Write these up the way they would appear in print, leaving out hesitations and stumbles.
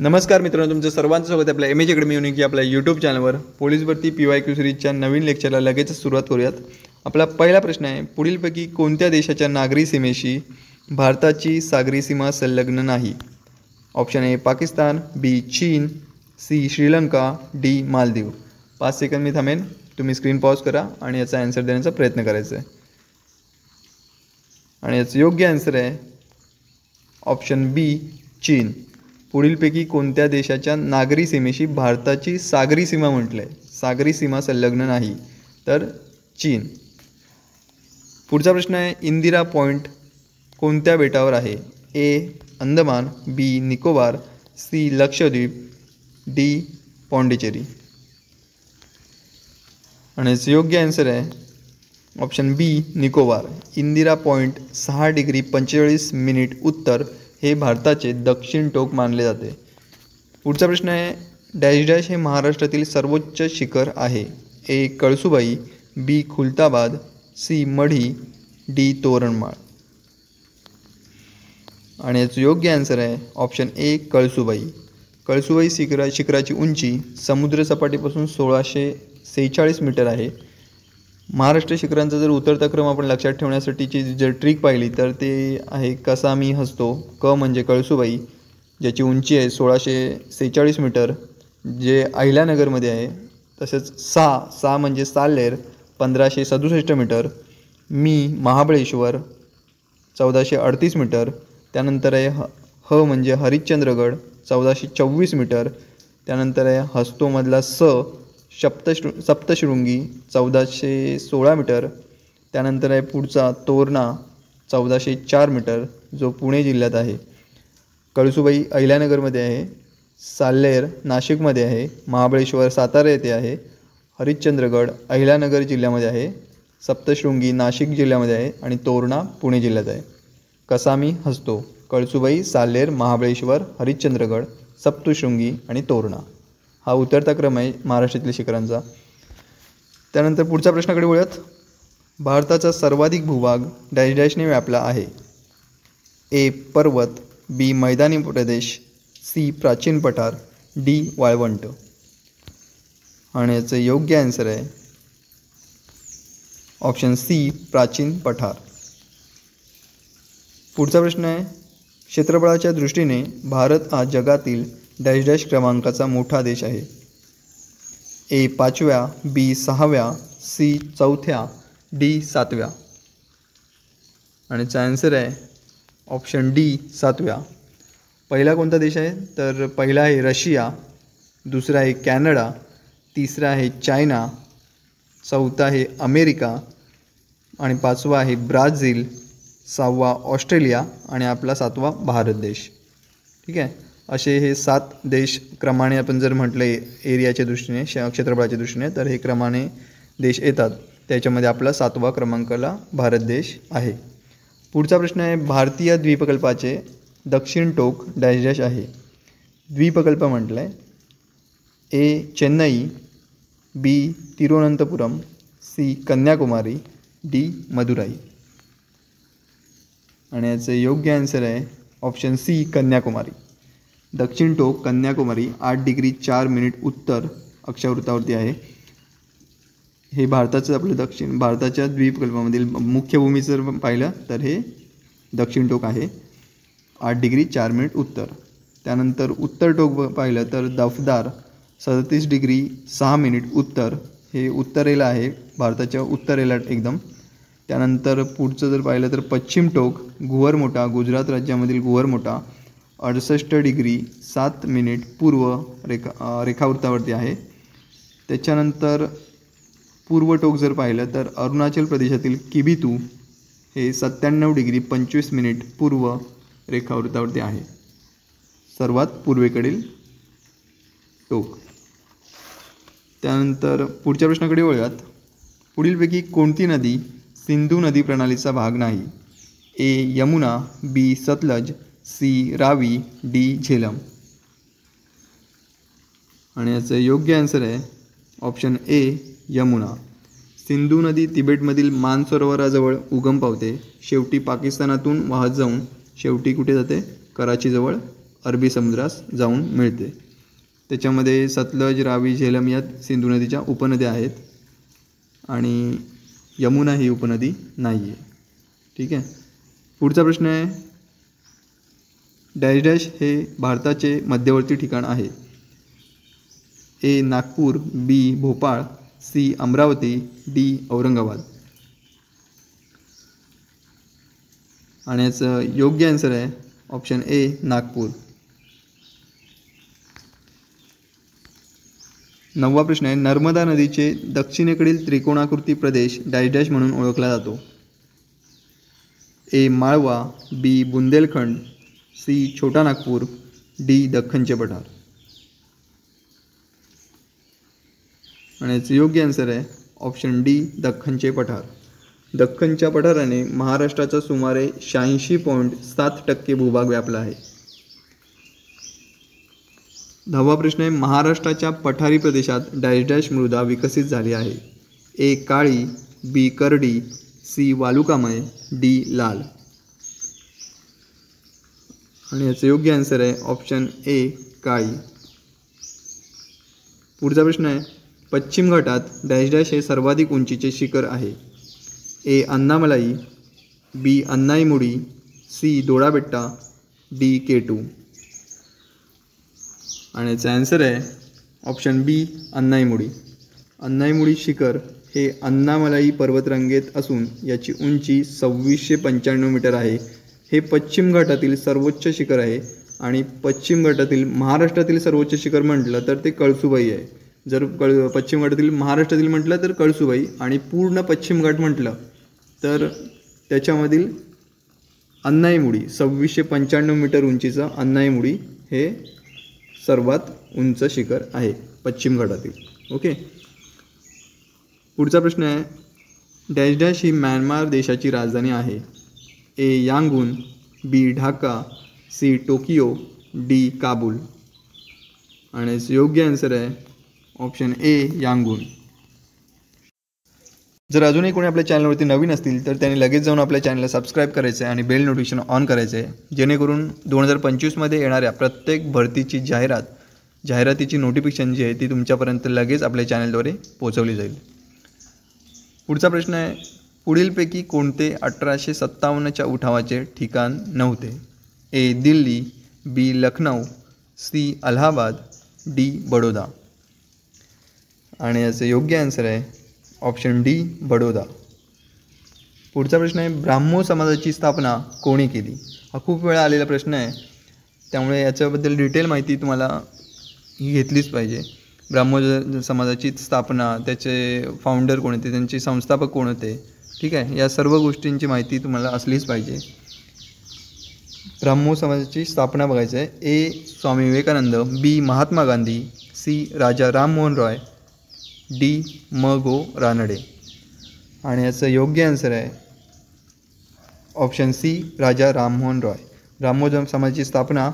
नमस्कार मित्रांनो, तुमचं सर्वांचं स्वागत आहे आपल्या एमएच अकॅडमी युनिक या आपल्या यूट्यूब चॅनलवर. पोलीस भरती PYQ सिरीजच्या नवीन लेक्चरला लगेचच सुरुवात करूयात. आपला पहिला प्रश्न आहे, पुढीलपैकी कोणत्या देशाच्या नागरी सीमेशी भारताची सागरी सीमा संलग्न नाही? Option A Pakistan, B China, C Sri Lanka, D Maldives. 5 second मी थांबेन, तुम्ही स्क्रीन पॉज करा आणि याचा आन्सर देण्याचा प्रयत्न करायचा आहे. आणि याचं योग्य आन्सर आहे ऑप्शन बी चीन. पुढीलपैकी कोणत्या देशाच्या नागरी सीमेशी भारताची सागरी सीमा म्हटलं आहे? सागरी सीमा संलग्न नाही, तर चीन. पुढचा प्रश्न आहे, इंदिरा पॉईंट कोणत्या बेटावर आहे? A Andaman, B Nicobar, C Lakshadweep, D Pondicherry. आणि याचं योग्य आन्सर आहे option B Nicobar. Indira point 6 degree 45 minute उत्तर हे भारताचे दक्षिण टोक मानले जाते. पुढचा प्रश्न आहे, डॅश डॅश हे महाराष्ट्रातील सर्वोच्च शिखर आहे? ए कळसुबाई, बी खुलताबाद, सी मढी, डी तोरणमाळ. आणि याचं योग्य आन्सर आहे ऑप्शन ए कळसुबाई. कळसुबाई शिखराची उंची समुद्रसपाटीपासून 1646 मीटर आहे. महाराष्ट्र शिखरांचा जर उतरता क्रम आपण लक्षात ठेवण्यासाठीची जर ट्रिक पाहिली तर ते आहे कसामी हसतो. क म्हणजे कळसुबाई, ज्याची उंची आहे 1646 मीटर, जे अहिल्यानगरमध्ये आहे. तसेच सा म्हणजे साल्हेर 1567 मीटर. मी महाबळेश्वर 1438 मीटर. त्यानंतर आहे ह म्हणजे हरिश्चंद्रगड 1424 मीटर. त्यानंतर आहे हस्तोमधला सप्तशृंगी 1416 मीटर. त्यानंतर आहे पुढचा तोरणा 1404 मीटर, जो पुणे जिल्ह्यात आहे. कळसुबाई अहिल्यानगरमध्ये आहे. साल्हेर नाशिकमध्ये आहे. महाबळेश्वर सातारा येथे आहे. हरिश्चंद्रगड अहिल्यानगर जिल्ह्यामध्ये आहे. सप्तशृंगी नाशिक जिल्ह्यामध्ये आहे आणि तोरणा पुणे जिल्ह्यात आहे. कसामी हसतो, कळसुबाई, साल्हेर, महाबळेश्वर, हरिश्चंद्रगड, सप्तशृंगी आणि तोरणा हा उतरता क्रम आहे महाराष्ट्रातील शिखरांचा. त्यानंतर पुढच्या प्रश्नाकडे वळूयात. भारताचा सर्वाधिक भूभाग डॅश डॅशने व्यापला आहे? ए पर्वत, बी मैदानी प्रदेश, सी प्राचीन पठार, डी वाळवंट. आणि याचं योग्य आन्सर आहे ऑप्शन सी प्राचीन पठार. पुढचा प्रश्न आहे, क्षेत्रफळाच्या दृष्टीने भारत हा जगातील डॅश डॅश क्रमांकाचा मोठा देश आहे? ए 5व्या, बी 6व्या, सी 4थ्या, डी 7व्या. आणि याचा आन्सर आहे ऑप्शन डी 7व्या. पहिला कोणता देश आहे? तर पहिला आहे रशिया, दुसरा आहे कॅनडा, तिसरा आहे चायना, चौथा आहे अमेरिका आणि 5वा आहे ब्राझील, 6वा ऑस्ट्रेलिया आणि आपला 7वा भारत देश. ठीक आहे, असे हे 7 देश क्रमाने आपण जर म्हटलं एरियाच्या दृष्टीने, क्षेत्रफळाच्या दृष्टीने, तर हे क्रमाने देश येतात. त्याच्यामध्ये आपला 7वा क्रमांकाला भारत देश आहे. पुढचा प्रश्न आहे, भारतीय द्वीपकल्पाचे दक्षिण टोक डॅश डॅश आहे? द्वीपकल्प म्हटलं आहे. ए चेन्नई, बी तिरुवनंतपुरम, सी कन्याकुमारी, डी मदुराई. आणि याचं योग्य आन्सर आहे ऑप्शन सी कन्याकुमारी. दक्षिण टोक कन्याकुमारी 8 डिग्री 4 मिनिट उत्तर अक्षावृत्तावरती आहे. हे भारताचं आपलं भारताच्या द्वीपकल्पामधील मुख्य भूमी जर पाहिलं तर हे दक्षिण टोक आहे, 8 डिग्री 4 मिनिट उत्तर. त्यानंतर उत्तर टोक पाहिलं तर दफदार 37 डिग्री 6 मिनिट उत्तर, हे उत्तरेला आहे, भारताच्या उत्तरेला एकदम. त्यानंतर पुढचं जर पाहिलं तर पश्चिम टोक गुहरमोठा, गुजरात राज्यामधील गुहरमोठा 68 डिग्री 7 मिनिट पूर्व रेखावृत्तावरती आहे. त्याच्यानंतर पूर्व टोक जर पाहिलं तर अरुणाचल प्रदेशातील किबितू हे 97 डिग्री 25 मिनिट पूर्व रेखावृत्तावरती आहे, सर्वात पूर्वेकडील टोक. त्यानंतर पुढच्या प्रश्नाकडे वळूयात. पुढीलपैकी कोणती नदी सिंधू नदी प्रणालीचा भाग नाही? ए यमुना, बी सतलज, सी रावी, डी झेलम. आणि याचं योग्य आन्सर आहे ऑप्शन ए यमुना. सिंधू नदी तिबेटमधील मानसरोवराजवळ उगम पावते, शेवटी पाकिस्तानातून वाहत जाऊन शेवटी कुठे जाते? कराचीजवळ अरबी समुद्रास जाऊन मिळते. त्याच्यामध्ये सतलज, रावी, झेलम या सिंधू नदीच्या उपनद्या आहेत आणि यमुना ही उपनदी नाही आहे. ठीक आहे. पुढचा प्रश्न आहे, डॅश डॅश हे भारताचे मध्यवर्ती ठिकाण आहे. ए नागपूर, बी भोपाळ, सी अमरावती, डी औरंगाबाद. आणि याचं योग्य आन्सर आहे ऑप्शन ए नागपूर. 9वा प्रश्न आहे, नर्मदा नदीचे दक्षिणेकडील त्रिकोणाकृती प्रदेश डॅश डॅश म्हणून ओळखला जातो. ए माळवा, बी बुंदेलखंड, सी छोटा नागपूर, डी दख्खनचे पठार. आणि याचं योग्य आन्सर आहे ऑप्शन डी दख्खनचे पठार. दख्खनच्या पठाराने महाराष्ट्राचा सुमारे 86.7% भूभाग व्यापला आहे. 10वा प्रश्न आहे, महाराष्ट्राच्या पठारी प्रदेशात डॅश डॅश मृदा विकसित झाली आहे. ए काळी, बी करडी, सी वालुकामय, डी लाल. आणि याचं योग्य आन्सर आहे ऑप्शन ए काळी. पुढचा प्रश्न आहे, पश्चिम घाटात डॅश डॅश हे सर्वाधिक उंचीचे शिखर आहे. ए अन्नामलाई, बी अन्नाईमुडी, सी दोडाबेट्टा, डी केटू. आणि याचा आन्सर आहे ऑप्शन बी अन्नाईमुडी. अन्नाईमुडी शिखर हे अन्नामलाई पर्वतरांगेत असून याची उंची 2695 मीटर आहे. हे पश्चिम घाटातील सर्वोच्च शिखर आहे आणि पश्चिम घाटातील महाराष्ट्रातील सर्वोच्च शिखर म्हटलं तर ते कळसुबाई आहे. जर पश्चिम घाटातील महाराष्ट्रातील म्हटलं तर कळसुबाई आणि पूर्ण पश्चिम घाट म्हटलं तर त्याच्यामधील अन्नाईमुडी 2695 मीटर उंचीचं अन्नाईमुडी हे सर्वात उंच शिखर आहे पश्चिम घाटातील. ओके. पुढचा प्रश्न आहे, डॅश डॅश ही म्यानमार देशाची राजधानी आहे. A Yangon, B Dhaka, C Tokyo, D Kabul. आणि योग्य आन्सर आहे ऑप्शन ए यांगून. जर अजूनही कोणी आपल्या चॅनलवरती नवीन असतील तर त्यांनी लगेच जाऊन आपल्या चॅनलला सबस्क्राईब करायचं आहे आणि बेल नोटिफिकेशन ऑन करायचं आहे, जेणेकरून 2025मध्ये येणाऱ्या प्रत्येक भरतीची जाहिरातीची नोटिफिकेशन जी आहे ती तुमच्यापर्यंत लगेच आपल्या चॅनलद्वारे पोहोचवली जाईल. पुढचा प्रश्न आहे, पुढीलपैकी कोणते 1857च्या उठावाचे ठिकाण नव्हते. ए दिल्ली, बी लखनौ, सी अलाहाबाद, डी बडोदा. आणि याचं योग्य आन्सर आहे ऑप्शन डी बडोदा. पुढचा प्रश्न आहे, ब्राह्मो समाजाची स्थापना कोणी केली. हा खूप वेळा आलेला प्रश्न आहे, त्यामुळे याच्याबद्दल डिटेल माहिती तुम्हाला ही घेतलीच पाहिजे. ब्राह्मो समाजाची स्थापना, त्याचे फाउंडर कोण होते, त्यांचे संस्थापक कोण होते, ठीक आहे, या सर्व गोष्टींची माहिती तुम्हाला असलीच पाहिजे. ब्राह्मो समाजाची स्थापना बघायचं आहे. ए स्वामी विवेकानंद, बी महात्मा गांधी, सी राजा राममोहन रॉय, डी म गो रानडे. आणि याचं योग्य आन्सर आहे ऑप्शन सी राजा राममोहन रॉय. ब्राह्मो समाजाची स्थापना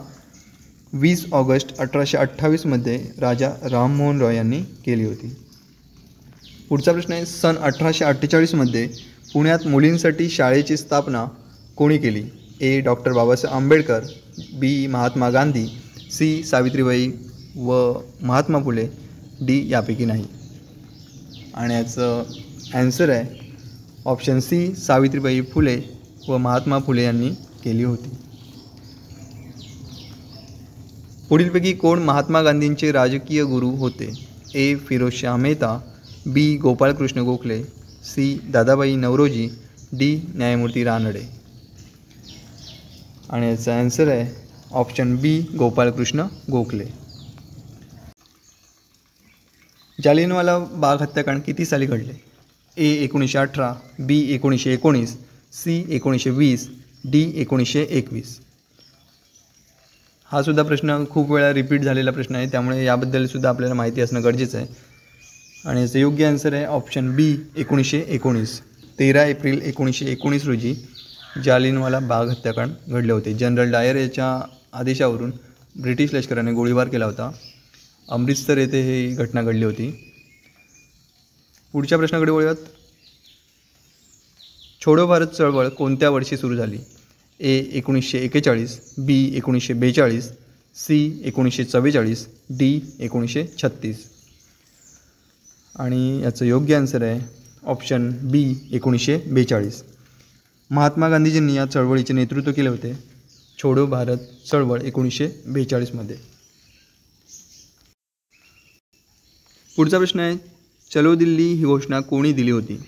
20 ऑगस्ट 1828 राजा राममोहन रॉय यांनी केली होती. पुढचा प्रश्न आहे, सन 1848 पुण्यात मुलींसाठी शाळेची स्थापना कोणी केली. ए डॉक्टर बाबासाहेब आंबेडकर, बी महात्मा गांधी, सी सावित्रीबाई व महात्मा फुले, डी यापैकी नाही. आणि याचं ॲन्सर आहे ऑप्शन सी सावित्रीबाई फुले व महात्मा फुले यांनी केली होती. पुढीलपैकी कोण महात्मा गांधींचे राजकीय गुरु होते. ए फिरोजशाह मेहता, बी गोपाळकृष्ण गोखले, सी दादाबाई नवरोजी, डी न्यायमूर्ती रानडे. आणि याचा ॲन्सर आहे ऑप्शन बी गोपाळकृष्ण गोखले. जालियनवाला बाग हत्याकांड किती साली घडले. ए 1918, बी 1919, सी 1920, डी 1921. हा सुद्धा प्रश्न खूप वेळा रिपीट झालेला प्रश्न आहे, त्यामुळे याबद्दल सुद्धा आपल्याला माहिती असणं गरजेचं आहे. आणि याचं योग्य आन्सर आहे ऑप्शन बी 1919. 13 एप्रिल 1919 रोजी जालियनवाला बाग हत्याकांड घडले होते. जनरल डायर याच्या आदेशावरून ब्रिटिश लष्कराने गोळीबार केला होता. अमृतसर येथे ही घटना घडली होती. पुढच्या प्रश्नाकडे वळूयात. छोडो भारत चळवळ कोणत्या वर्षी सुरू झाली. ए 1941, बी 1942, सी 1944, डी 1936. आणि याचं योग्य आन्सर आहे ऑप्शन बी 1942. महात्मा गांधीजींनी या चळवळीचे नेतृत्व केले होते. छोडो भारत चळवळ 1942मध्ये. पुढचा प्रश्न आहे, चलो दिल्ली ही घोषणा कोणी दिली होती?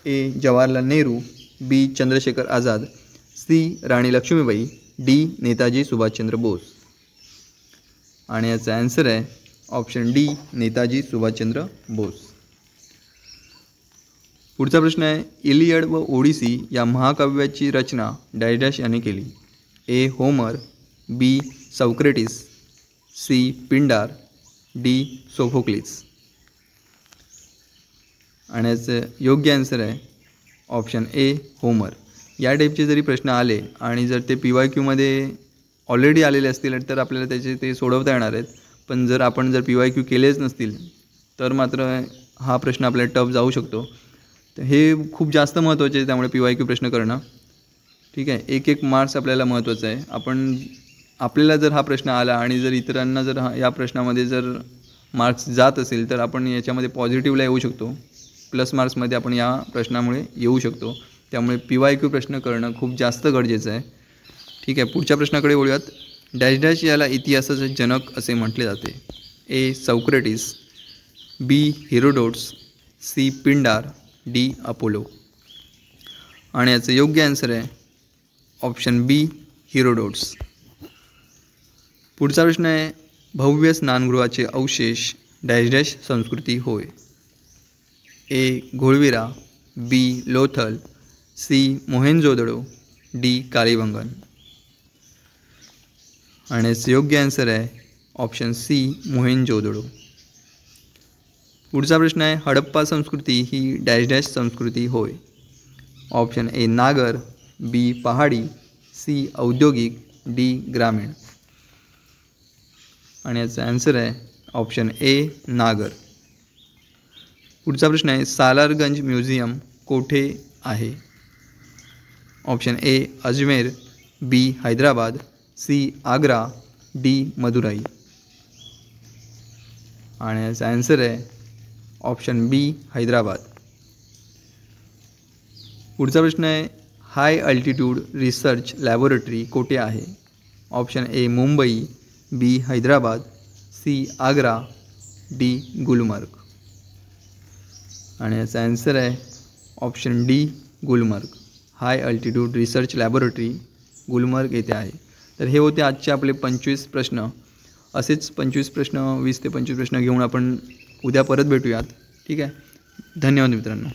ए जवाहरलाल नेहरू, बी चंद्रशेखर आझाद, सी राणी लक्ष्मीबाई, डी नेताजी सुभाषचंद्र बोस. आणि याचा आन्सर आहे ऑप्शन डी नेताजी सुभाषचंद्र बोस. पुढचा प्रश्न आहे, इलियड व ओडिसी या महाकाव्याची रचना डॅश डॅश याने केली? ए होमर, बी Socrates, C Pindar, D Sophocles. आणि याचं योग्य आन्सर आहे ऑप्शन ए होमर. या टाईपचे जरी प्रश्न आले आणि जर ते PYQमध्ये ऑलरेडी आलेले असतील तर आपल्याला त्याचे ते सोडवता येणार आहेत. पण जर आपण PYQ केलेच नसतील तर मात्र हा प्रश्न आपल्याला टफ जाऊ शकतो. तर हे खूप जास्त महत्त्वाचे आहे, त्यामुळे PYQ प्रश्न करणं ठीक आहे. एक मार्क्स आपल्याला महत्त्वाचं आहे. आपल्याला जर हा प्रश्न आला आणि जर इतरांना जर या प्रश्नामध्ये जर मार्क्स जात असेल तर आपण याच्यामध्ये पॉझिटिव्हला येऊ शकतो. प्लस मार्क्समध्ये आपण या प्रश्नामुळे येऊ शकतो. त्यामुळे PYQ प्रश्न करणं खूप जास्त गरजेचं आहे. ठीक आहे, पुढच्या प्रश्नाकडे वळूयात. डॅश डॅश याला इतिहासाचे जनक असे म्हटले जाते? A Socrates, B Herodotus, C Pindar, D Apollo. आणि याचं योग्य आन्सर आहे ऑप्शन बी हेरोडोट्स. पुढचा प्रश्न आहे, भव्य स्नानगृहाचे अवशेष डॅश डॅश संस्कृती होय? ए घोळविरा, बी लोथल, सी मोहेंजोदडो, डी कालीबंगन. आणि याचं योग्य आन्सर आहे ऑप्शन सी मोहेंजोदडो. पुढचा प्रश्न आहे, हडप्पा संस्कृती ही डॅश डॅश संस्कृती होय? ऑप्शन ए नागर, बी पहाडी, सी औद्योगिक, डी ग्रामीण. आणि याचा आन्सर आहे ऑप्शन ए नागर. पुढचा प्रश्न आहे, सालारगंज म्युझियम कोठे आहे? Option A Ajmer, B Hyderabad, C Agra, D Madurai. आणि याचा आन्सर आहे ऑप्शन बी हैदराबाद. पुढचा प्रश्न आहे, हाय अल्टिट्यूड रिसर्च लॅबोरेटरी कोठे आहे? Option A Mumbai, B Hyderabad, C Agra, D Gulmarg. आणि याचा आन्सर आहे option D Gulmarg. High altitude research laboratory Gulmarg येथे आहे. तर हे होते आजचे आपले 25 प्रश्न. असेच 25 प्रश्न 20 ते 25 प्रश्न घेऊन आपण उद्या परत भेटूयात. ठीक आहे, धन्यवाद मित्रांनो.